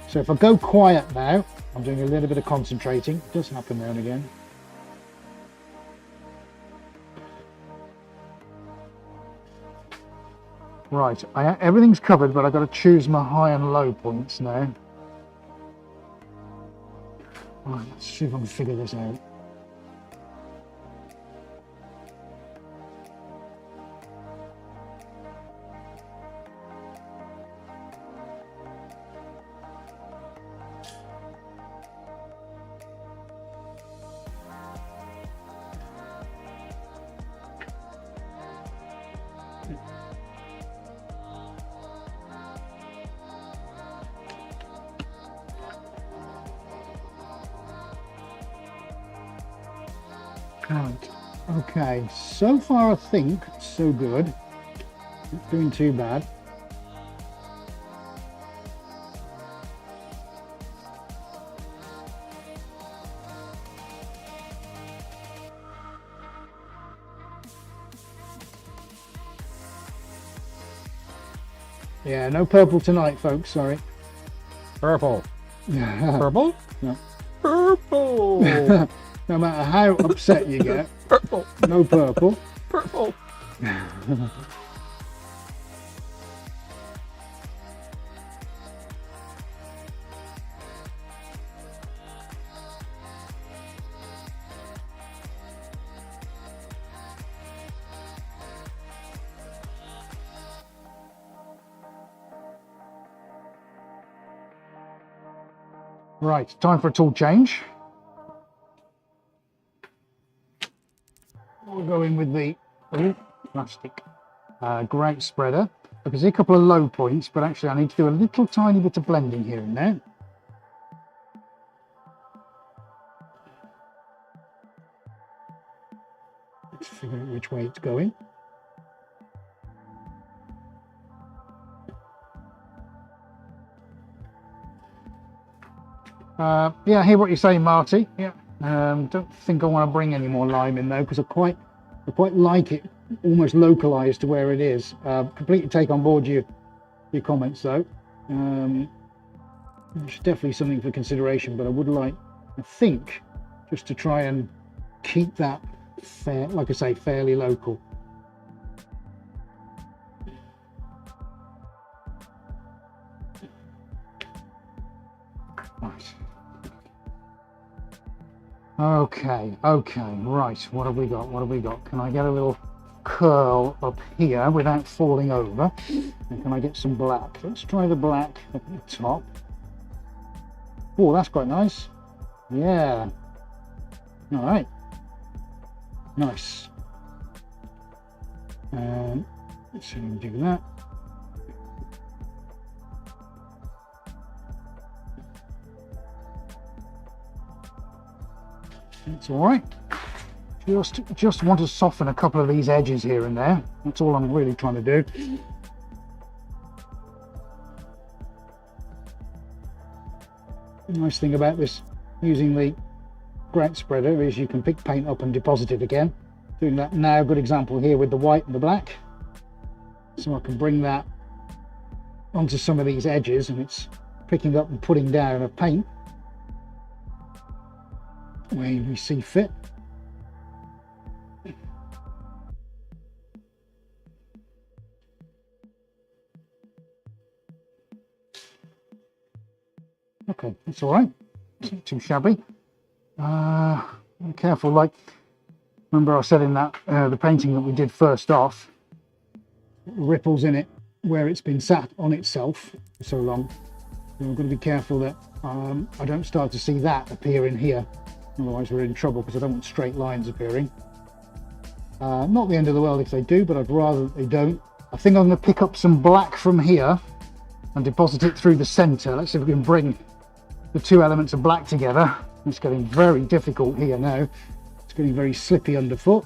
So if I go quiet now, I'm doing a little bit of concentrating. It does happen now and again. Right, everything's covered, but I've got to choose my high and low points now. Right, let's see if I can figure this out. Right, okay, so far I think so good. Not doing too bad. Yeah, no purple tonight, folks, sorry. Purple. Purple? No. Purple. No matter how upset you get, Purple. no purple. Purple. Right, time for a tool change. We'll go in with the plastic grout spreader. I can see a couple of low points, but actually I need to do a little tiny bit of blending here and there. Let's figure out which way it's going. Yeah, I hear what you're saying, Marty. Yeah, don't think I want to bring any more lime in though, because I quite like it almost localized to where it is. Completely take on board your comments though. It's definitely something for consideration, but I would like, I think, just to try and keep that fair, like I say, fairly local. Right. Okay, right, what have we got? Can I get a little curl up here without falling over? And can I get some black? Let's try the black at the top. Oh, that's quite nice. Yeah. All right. Nice. Let's see if we can do that. It's all right. Just want to soften a couple of these edges here and there. That's all I'm really trying to do. The nice thing about this, using the grout spreader, is you can pick paint up and deposit it again. Doing that now, good example here with the white and the black. So I can bring that onto some of these edges, and it's picking up and putting down a paint where we see fit. Okay, that's all right. It's not too shabby. Be careful, like, remember I said in that the painting that we did first off, ripples in it where it's been sat on itself for so long. So I'm going to be careful that I don't start to see that appear in here. Otherwise we're in trouble, because I don't want straight lines appearing. Not the end of the world if they do, but I'd rather that they don't. I think I'm going to pick up some black from here and deposit it through the center. Let's see if we can bring the two elements of black together. It's getting very difficult here now. It's getting very slippy underfoot.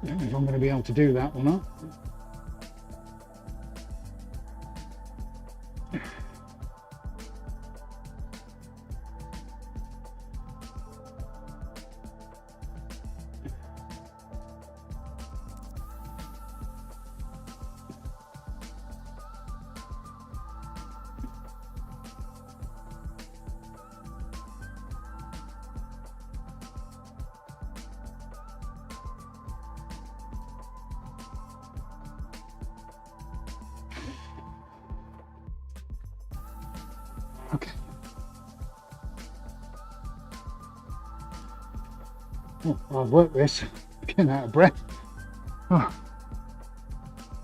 I don't know if I'm going to be able to do that or not. Okay. Oh, I've worked this. Getting out of breath. Oh.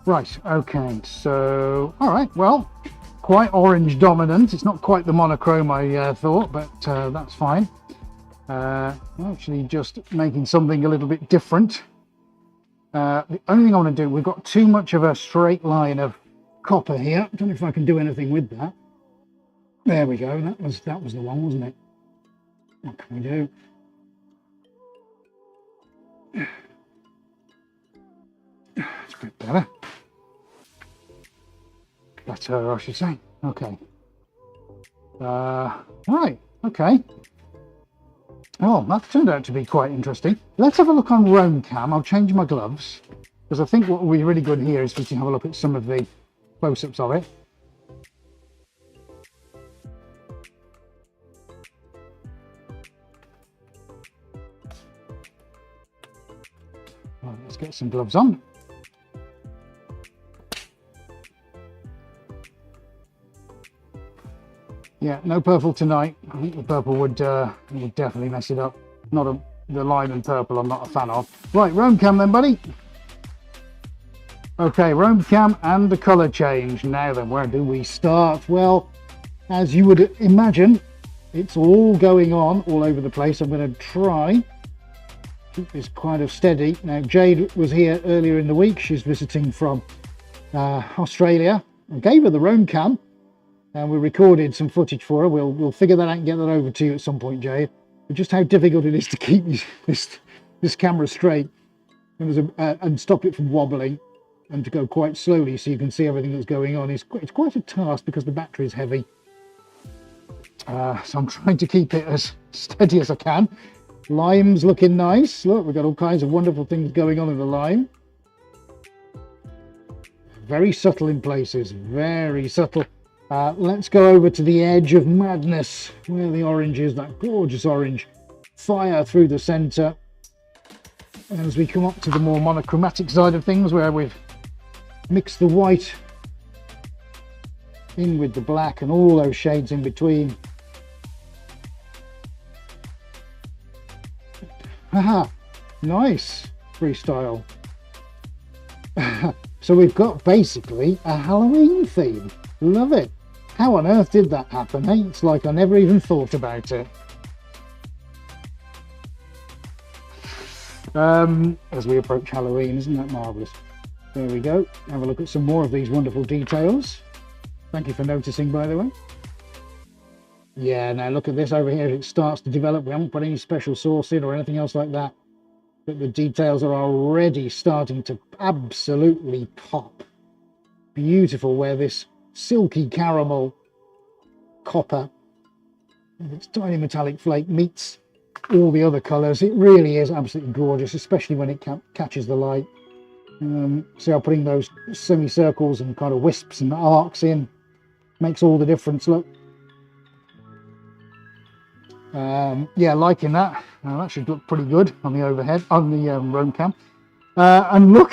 Right, okay, so, all right, well, quite orange dominant. It's not quite the monochrome I thought, but that's fine. Actually just making something a little bit different. The only thing I want to do, we've got too much of a straight line of copper here. I don't know if I can do anything with that. There we go, that was the one, wasn't it? What can we do? It's a bit better. Better, I should say. Okay. Right, okay. Oh, that turned out to be quite interesting. Let's have a look on Roam Cam. I'll change my gloves, because I think what will be really good here is for you to have a look at some of the close-ups of it. Right, let's get some gloves on. Yeah, no purple tonight. I think the purple would definitely mess it up. The lime and purple I'm not a fan of. Right, Roam Cam then, buddy. Okay, Roam Cam and the colour change. Now then, where do we start? Well, as you would imagine, it's all going on all over the place. I'm going to try keep this kind of steady. Now, Jade was here earlier in the week. She's visiting from Australia. I gave her the Roam Cam, and we recorded some footage for her. We'll figure that out and get that over to you at some point, Jade. But just how difficult it is to keep this camera straight and stop it from wobbling, and to go quite slowly so you can see everything that's going on. It's quite a task because the battery is heavy. So I'm trying to keep it as steady as I can. Lime's looking nice. Look, we've got all kinds of wonderful things going on in the lime. Very subtle in places, very subtle. Let's go over to the edge of madness, where the orange is, that gorgeous orange. Fire through the centre. And as we come up to the more monochromatic side of things, where we've mixed the white in with the black and all those shades in between. Haha, nice freestyle. So we've got basically a Halloween theme. Love it. How on earth did that happen, eh? It's like I never even thought about it. As we approach Halloween, isn't that marvellous? There we go. Have a look at some more of these wonderful details. Thank you for noticing, by the way. Yeah, now look at this over here. It starts to develop. We haven't put any special sauce in or anything else like that. But the details are already starting to absolutely pop. Beautiful where this silky caramel copper with its tiny metallic flake meets all the other colours. It really is absolutely gorgeous, especially when it catches the light. See how putting those semicircles and kind of wisps and arcs in makes all the difference. Look. Yeah, liking that. Now that should look pretty good on the overhead, on the Roam Cam. And look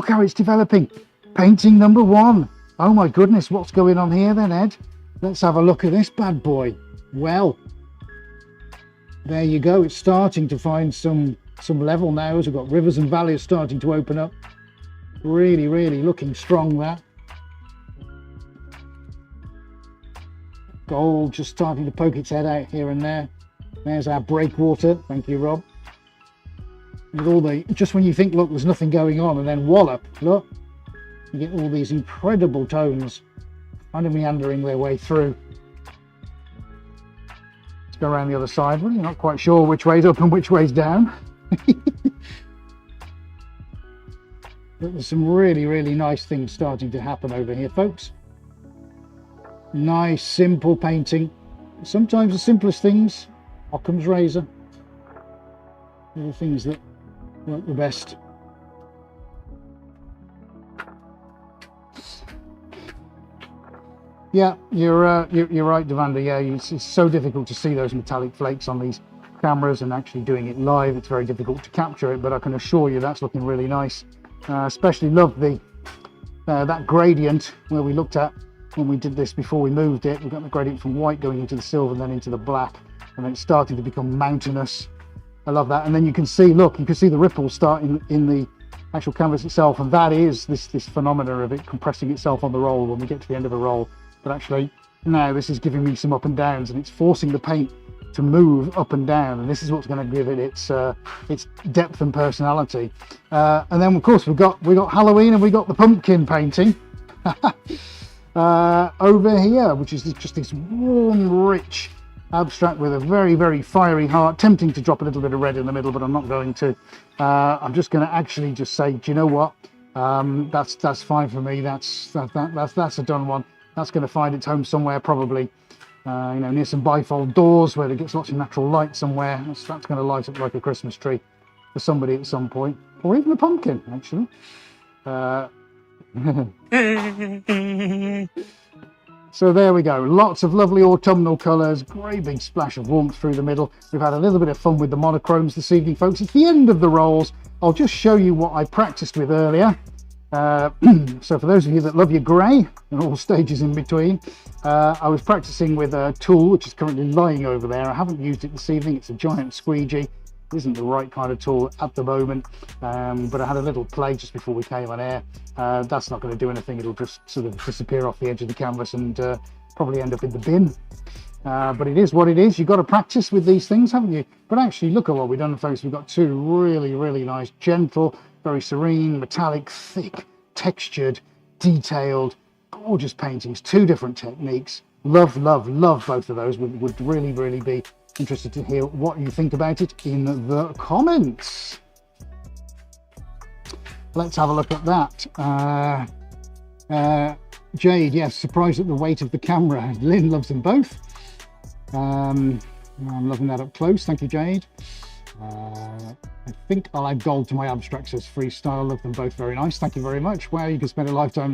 how it's developing. Painting number 1. Oh my goodness, what's going on here then, Ed? Let's have a look at this bad boy. Well, there you go. It's starting to find some level now as we've got rivers and valleys starting to open up. Really, really looking strong there. Gold just starting to poke its head out here and there. There's our breakwater. Thank you, Rob. With all the, just when you think, look, there's nothing going on, and then wallop, look, you get all these incredible tones kind of meandering their way through. Let's go around the other side. Really not quite sure which way's up and which way's down. But there's some really, really nice things starting to happen over here, folks. Nice, simple painting. Sometimes the simplest things, Occam's razor, are the things that work the best. Yeah, you're right, Devanda. Yeah, it's so difficult to see those metallic flakes on these cameras, and actually doing it live, it's very difficult to capture it. But I can assure you that's looking really nice. Especially love the that gradient where we looked at when we did this before we moved it. We've got the gradient from white going into the silver and then into the black, and then it's starting to become mountainous. I love that. And then you can see, look, you can see the ripples starting in the actual canvas itself, and that is this phenomena of it compressing itself on the roll when we get to the end of a roll. But actually now this is giving me some up and downs, and it's forcing the paint to move up and down, and this is what's going to give it its depth and personality. And then of course we got Halloween, and we got the pumpkin painting over here, which is just this warm, rich abstract with a very, very fiery heart. Tempting to drop a little bit of red in the middle, but I'm not going to. I'm just going to actually just say, do you know what? That's fine for me. That's a done one. That's going to find its home somewhere, probably near some bifold doors where it gets lots of natural light somewhere. That's going to light up like a Christmas tree for somebody at some point, or even a pumpkin, actually. So there we go. Lots of lovely autumnal colours, great big splash of warmth through the middle. We've had a little bit of fun with the monochromes this evening, folks. It's the end of the rolls. I'll just show you what I practiced with earlier. So for those of you that love your grey and all stages in between, I was practicing with a tool which is currently lying over there. I haven't used it this evening. It's a giant squeegee. It isn't the right kind of tool at the moment, but I had a little play just before we came on air. That's not going to do anything. It'll just sort of disappear off the edge of the canvas and probably end up in the bin. But it is what it is. You've got to practice with these things, haven't you? But actually, look at what we've done, folks. We've got two really, really nice, gentle, very serene, metallic, thick, textured, detailed, gorgeous paintings. Two different techniques. Love both of those. Would really, really be interested to hear what you think about it in the comments. Let's have a look at that. Jade, yes, surprised at the weight of the camera. Lynn loves them both. I'm loving that up close. Thank you, Jade. I think I'll add gold to my abstracts as freestyle. Love them both very nice. Thank you very much. Wow, you can spend a long time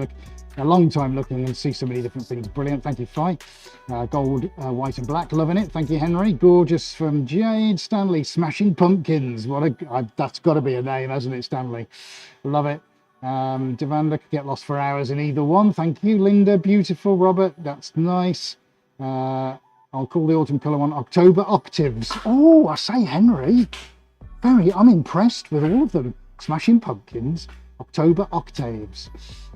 looking and see so many different things. Brilliant. Thank you, Fi. Gold, white and black. Loving it. Thank you, Henry. Gorgeous from Jade. Stanley, smashing pumpkins. That's got to be a name, hasn't it, Stanley? Love it. Devanda could get lost for hours in either one. Thank you, Linda. Beautiful. Robert, that's nice. I'll call the autumn colour one October Octaves. Oh, I say, Henry. I'm impressed with all of them. Smashing Pumpkins, October Octaves.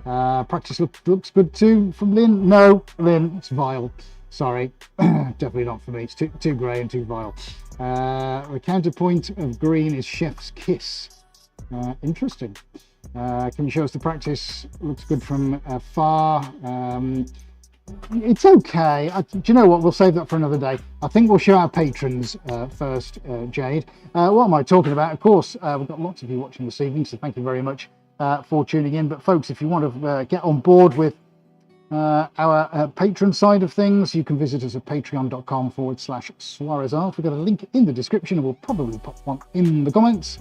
Practice looks good too from Lynn. No, Lynn, it's vile. Sorry, definitely not for me. It's too grey and too vile. The counterpoint of green is Chef's Kiss. Interesting. Can you show us the practice? Looks good from far. It's okay. Do you know what? We'll save that for another day. I think we'll show our patrons first, Jade. What am I talking about? Of course, we've got lots of you watching this evening, so thank you very much for tuning in. But folks, if you want to get on board with our patron side of things, you can visit us at patreon.com/SuarezArt. We've got a link in the description, and we'll probably put one in the comments.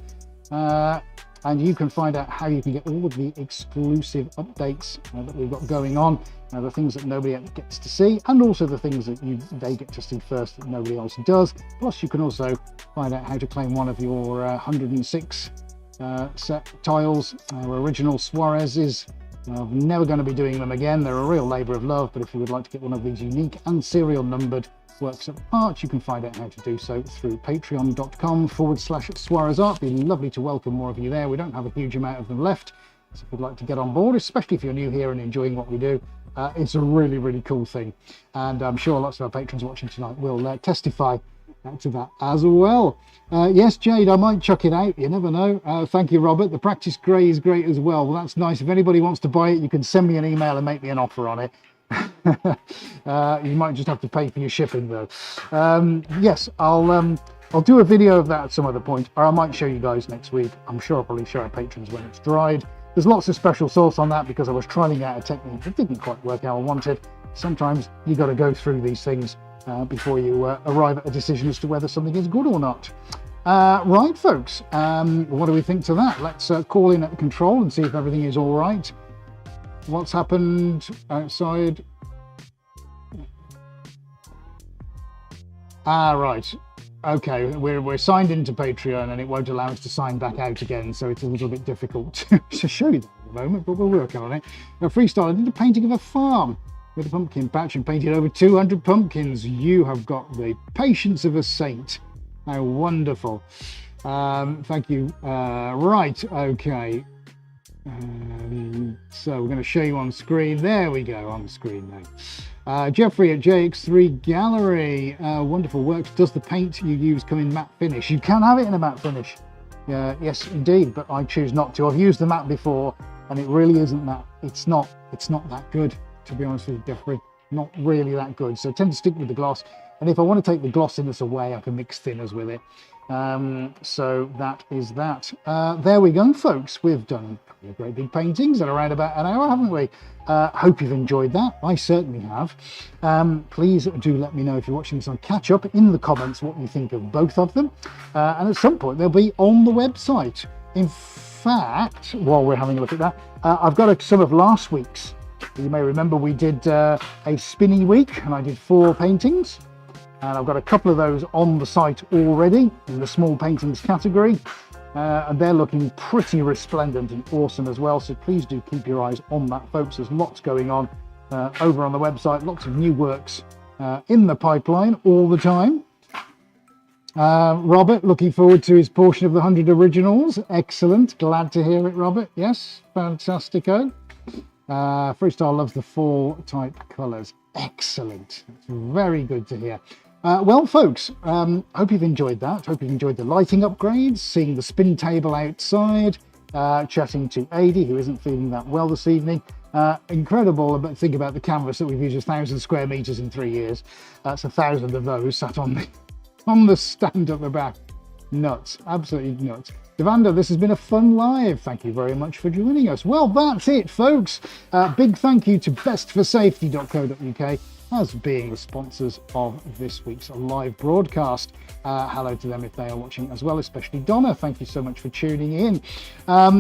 And you can find out how you can get all of the exclusive updates that we've got going on, the things that nobody else gets to see, and also the things that they get to see first that nobody else does. Plus, you can also find out how to claim one of your 106 set tiles, our original Suarez's. I'm never going to be doing them again. They're a real labour of love, but if you would like to get one of these unique and serial numbered works of art, you can find out how to do so through patreon.com/SuarezArt. Be lovely to welcome more of you there. We don't have a huge amount of them left, so if you'd like to get on board, especially if you're new here and enjoying what we do, it's a really, really cool thing. And I'm sure lots of our patrons watching tonight will testify to that as well. Yes, Jade, I might chuck it out. You never know. Thank you, Robert. The practice grey is great as well. Well, that's nice. If anybody wants to buy it, you can send me an email and make me an offer on it. You might just have to pay for your shipping though. Yes, I'll do a video of that at some other point, or I might show you guys next week. I'm sure I'll probably show our patrons when it's dried. There's lots of special sauce on that because I was trying out a technique that didn't quite work how I wanted, sometimes you got to go through these things before you arrive at a decision as to whether something is good or not. Right, folks, what do we think to that? Let's call in at the control and see if everything is all right. What's happened outside? Right. Okay, we're signed into Patreon and it won't allow us to sign back out again, so it's a little bit difficult to show you that at the moment, but we're working on it. Freestyle, I did a painting of a farm with a pumpkin patch and painted over 200 pumpkins. You have got the patience of a saint. How wonderful. Thank you. Right, okay. So we're going to show you on screen. There we go, on screen now. Jeffrey at JX3 Gallery. Wonderful works. Does the paint you use come in matte finish? You can have it in a matte finish. Yes, indeed, but I choose not to. I've used the matte before, and it really isn't that. It's not that good, to be honest with you, Jeffrey. Not really that good. So I tend to stick with the gloss. And if I want to take the glossiness away, I can mix thinners with it. So that is that. There we go, folks. We've done a couple of great big paintings at around about an hour, haven't we? Hope you've enjoyed that. I certainly have. Please do let me know if you're watching this on catch up in the comments what you think of both of them. And at some point they'll be on the website. In fact, while we're having a look at that, I've got some of last week's. You may remember we did a spinny week and I did 4 paintings. And I've got a couple of those on the site already in the small paintings category. And they're looking pretty resplendent and awesome as well. So please do keep your eyes on that, folks. There's lots going on over on the website. Lots of new works in the pipeline all the time. Robert, looking forward to his portion of the 100 originals. Excellent. Glad to hear it, Robert. Yes, fantastico. Freestyle loves the fall type colours. Excellent. It's very good to hear. Well, folks, hope you've enjoyed that. Hope you've enjoyed the lighting upgrades, seeing the spin table outside, chatting to Adi, who isn't feeling that well this evening. Incredible, but think about the canvas that we've used 1,000 square meters in 3 years. That's 1,000 of those sat on the stand at the back. Nuts, absolutely nuts. Devanda, this has been a fun live. Thank you very much for joining us. Well, that's it, folks. Big thank you to bestforsafety.co.uk as being the sponsors of this week's live broadcast. Hello to them if they are watching as well, especially Donna. Thank you so much for tuning in.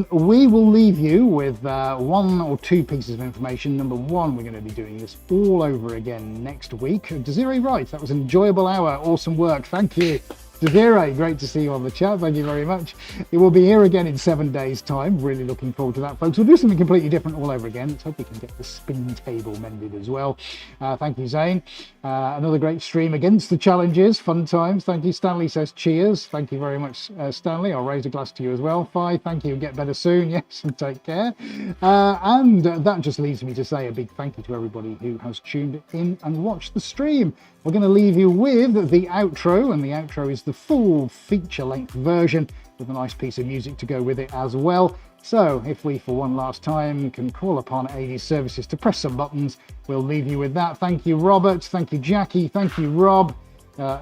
We will leave you with 1 or 2 pieces of information. Number 1, we're going to be doing this all over again next week. Desiree Wright, that was an enjoyable hour. Awesome work. Thank you. Desiree, great to see you on the chat. Thank you very much. It will be here again in 7 days' time. Really looking forward to that, folks. We'll do something completely different all over again. Let's hope we can get the spin table mended as well. Thank you, Zane. Another great stream against the challenges. Fun times. Thank you. Stanley says cheers. Thank you very much, Stanley. I'll raise a glass to you as well. Fi, thank you. Get better soon. Yes, and take care. And that just leaves me to say a big thank you to everybody who has tuned in and watched the stream. We're going to leave you with the outro, and the outro is the full feature-length version with a nice piece of music to go with it as well. So if we, for one last time, can call upon Adi's services to press some buttons, we'll leave you with that. Thank you, Robert. Thank you, Jackie. Thank you, Rob.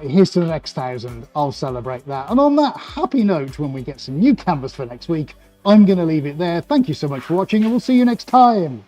Here's to the next 1,000. I'll celebrate that. And on that happy note, when we get some new canvas for next week, I'm going to leave it there. Thank you so much for watching, and we'll see you next time.